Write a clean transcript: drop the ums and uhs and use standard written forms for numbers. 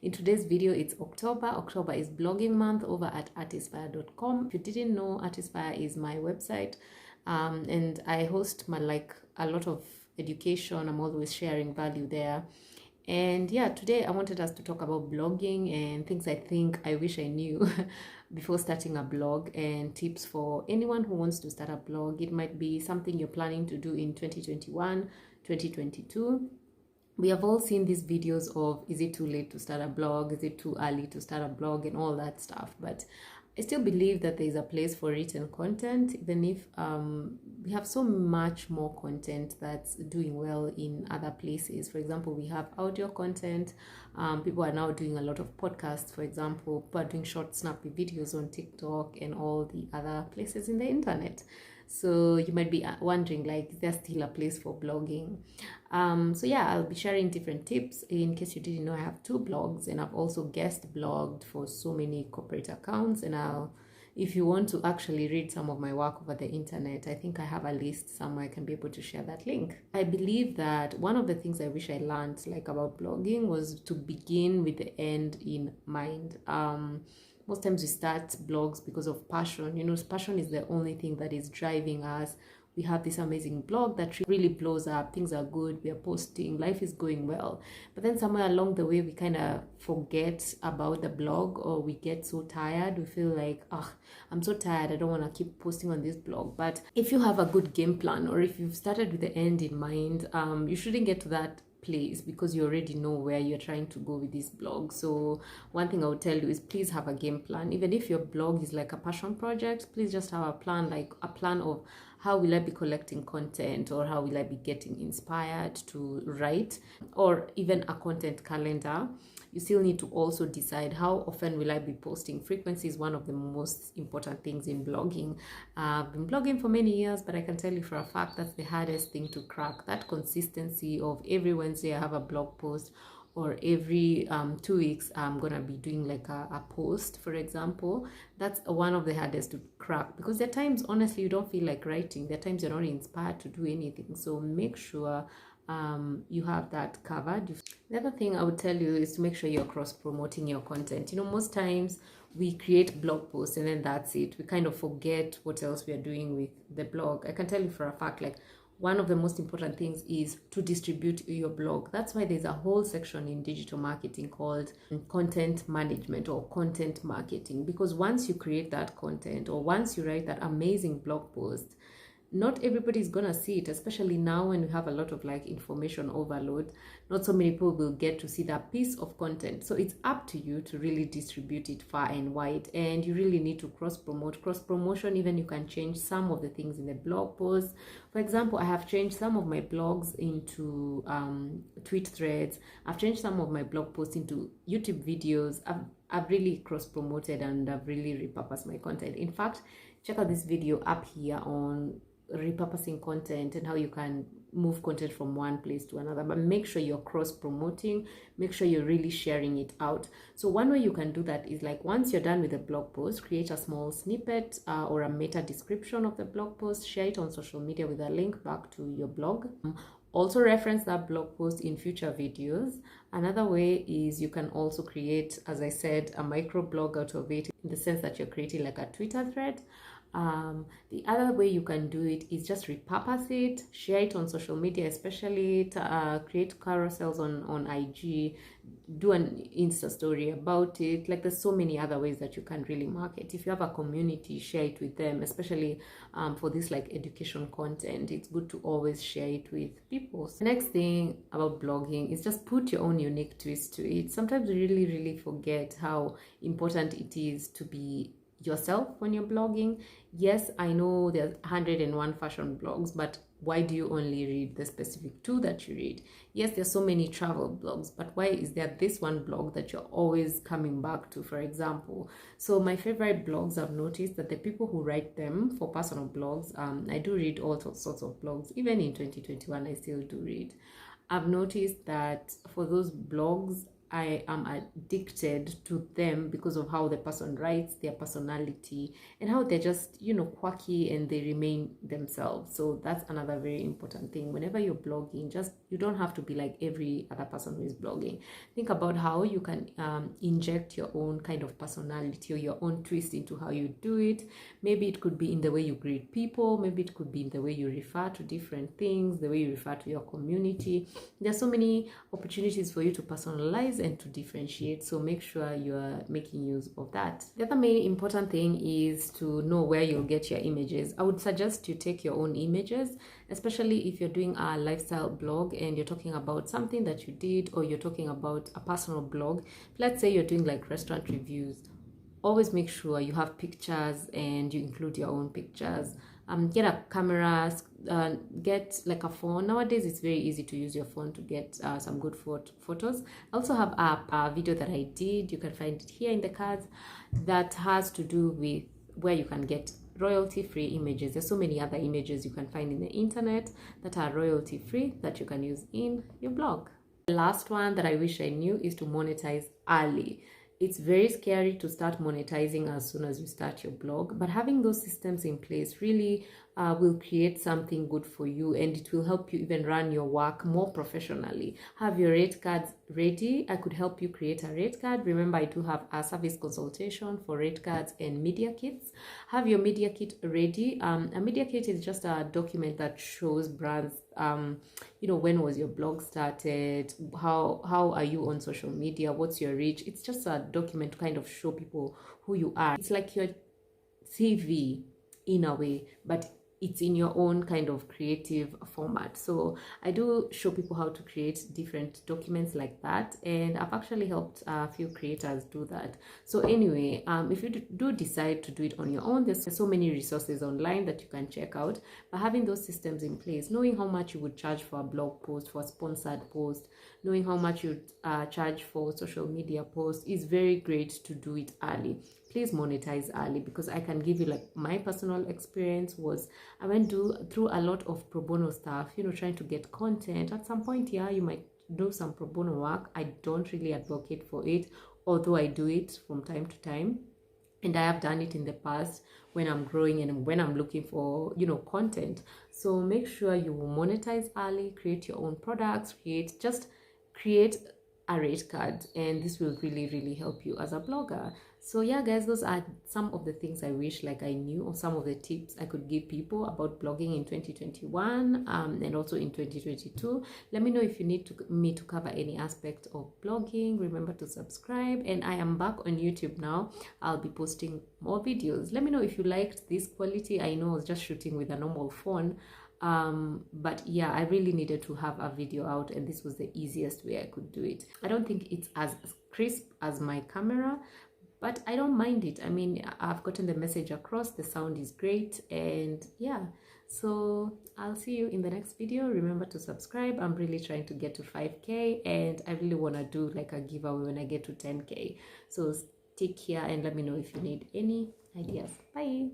In today's video, it's October. October is blogging month over at artistfire.com. If you didn't know, Artistfire is my website, and I host a lot of education. I'm always sharing value there. And yeah, today I wanted us to talk about blogging and things I wish I knew before starting a blog, and tips for anyone who wants to start a blog. It might be something you're planning to do in 2021, 2022. We have all seen these videos of, is it too late to start a blog? Is it too early to start a blog and all that stuff? But I still believe that there is a place for written content, even if we have so much more content that's doing well in other places. For example, we have audio content. People are now doing a lot of podcasts, for example. People are doing short, snappy videos on TikTok and all the other places in the internet. So you might be wondering, like, is there still a place for blogging? So yeah, I'll be sharing different tips. In case you didn't know, I have 2 blogs, and I've also guest blogged for so many corporate accounts. And if you want to actually read some of my work over the internet, I think I have a list somewhere I can be able to share that link. I believe that one of the things I wish I learned about blogging was to begin with the end in mind. Most times we start blogs because of passion. Passion is the only thing that is driving us. We have this amazing blog that really blows up. Things are good. We are posting. Life is going well. But then somewhere along the way, we kind of forget about the blog, or we get so tired. We feel like, I'm so tired. I don't want to keep posting on this blog. But if you have a good game plan, or if you've started with the end in mind, you shouldn't get to that place because you already know where you're trying to go with this blog. So one thing I would tell you is, please have a game plan. Even if your blog is like a passion project, please just have a plan, like a plan of how will I be collecting content, or how will I be getting inspired to write, or even a content calendar. You still need to also decide, how often will I be posting? Frequency is one of the most important things in blogging. I've been blogging for many years, but I can tell you for a fact that's the hardest thing to crack. That consistency of every Wednesday I have a blog post, or every 2 weeks I'm gonna be doing like a post, for example. That's one of the hardest to crack, because there are times, honestly, you don't feel like writing. There are times you're not inspired to do anything. So make sure you have that covered. The other thing I would tell you is to make sure you're cross-promoting your content. Most times we create blog posts and then that's it. We kind of forget what else we are doing with the blog. I can tell you for a fact, one of the most important things is to distribute your blog. That's why there's a whole section in digital marketing called content management or content marketing, because once you create that content, or once you write that amazing blog post, not everybody's gonna see it, especially now when we have a lot of information overload. Not so many people will get to see that piece of content. So it's up to you to really distribute it far and wide, and you really need to cross-promote. Cross-promotion, even you can change some of the things in the blog post. For example, I have changed some of my blogs into tweet threads. I've changed some of my blog posts into YouTube videos. I've really cross-promoted, and I've really repurposed my content. In fact, check out this video up here on repurposing content and how you can move content from one place to another. But make sure you're cross-promoting. Make sure you're really sharing it out. So one way you can do that is, once you're done with the blog post, create a small snippet or a meta description of the blog post, share it on social media with a link back to your blog. Also reference that blog post in future videos. Another way is you can also create, as I said, a micro blog out of it, in the sense that you're creating like a Twitter thread. The other way you can do it is just repurpose it, share it on social media, especially create carousels on IG, do an Insta story about it. There's so many other ways that you can really market. If you have a community, share it with them, especially for this education content. It's good to always share it with people. So the next thing about blogging is just put your own unique twist to it. Sometimes we really forget how important it is to be yourself when you're blogging. Yes, I know there's 101 fashion blogs, but why do you only read the specific 2 that you read? Yes, there's so many travel blogs, but why is there this one blog that you're always coming back to, for example? So my favorite blogs, I've noticed that the people who write them for personal blogs, I do read all sorts of blogs. Even in 2021, I still do read. I've noticed that for those blogs, I am addicted to them because of how the person writes, their personality, and how they're just, quirky and they remain themselves. So that's another very important thing. Whenever you're blogging, just You don't have to be like every other person who is blogging. Think about how you can inject your own kind of personality or your own twist into how you do it. Maybe it could be in the way you greet people. Maybe it could be in the way you refer to different things, the way you refer to your community. There's so many opportunities for you to personalize and to differentiate. So make sure you are making use of that. The other main important thing is to know where you'll get your images. I would suggest you take your own images, especially if you're doing a lifestyle blog and you're talking about something that you did, or you're talking about a personal blog. Let's say you're doing like restaurant reviews. Always make sure you have pictures and you include your own pictures. Get a camera, get like a phone. Nowadays it's very easy to use your phone to get some good photos. I also have a video that I did, you can find it here in the cards, that has to do with where you can get royalty-free images. There's so many other images you can find in the internet that are royalty-free that you can use in your blog. The last one that I wish I knew is to monetize early. It's very scary to start monetizing as soon as you start your blog, but having those systems in place really will create something good for you, and it will help you even run your work more professionally. Have your rate cards ready. I could help you create a rate card. Remember, I do have a service consultation for rate cards and media kits. Have your media kit ready. A media kit is just a document that shows brands, when was your blog started, how are you on social media, what's your reach. It's just a document to kind of show people who you are. It's like your CV in a way, but it's in your own kind of creative format. So I do show people how to create different documents like that, and I've actually helped a few creators do that. So anyway, if you do decide to do it on your own, there's so many resources online that you can check out. But having those systems in place, knowing how much you would charge for a blog post, for a sponsored post, knowing how much you charge for social media posts, is very great to do it early. Please monetize early, because I can give you like my personal experience was I went through a lot of pro bono stuff, trying to get content. At some point, yeah, you might do some pro bono work. I don't really advocate for it, although I do it from time to time. And I have done it in the past when I'm growing and when I'm looking for, content. So make sure you monetize early, create your own products, create a rate card, and this will really, really help you as a blogger. So yeah, guys, those are some of the things I wish like I knew, or some of the tips I could give people about blogging in 2021 and also in 2022. Let me know if you need me to cover any aspect of blogging. Remember to subscribe, and I am back on YouTube now. I'll be posting more videos. Let me know if you liked this quality. I know I was just shooting with a normal phone, but yeah, I really needed to have a video out, and this was the easiest way I could do it. I don't think it's as crisp as my camera, but I don't mind it. I mean, I've gotten the message across, the sound is great, and yeah. So I'll see you in the next video. Remember to subscribe. I'm really trying to get to 5K, and I really want to do like a giveaway when I get to 10K. So take care and let me know if you need any ideas. Bye.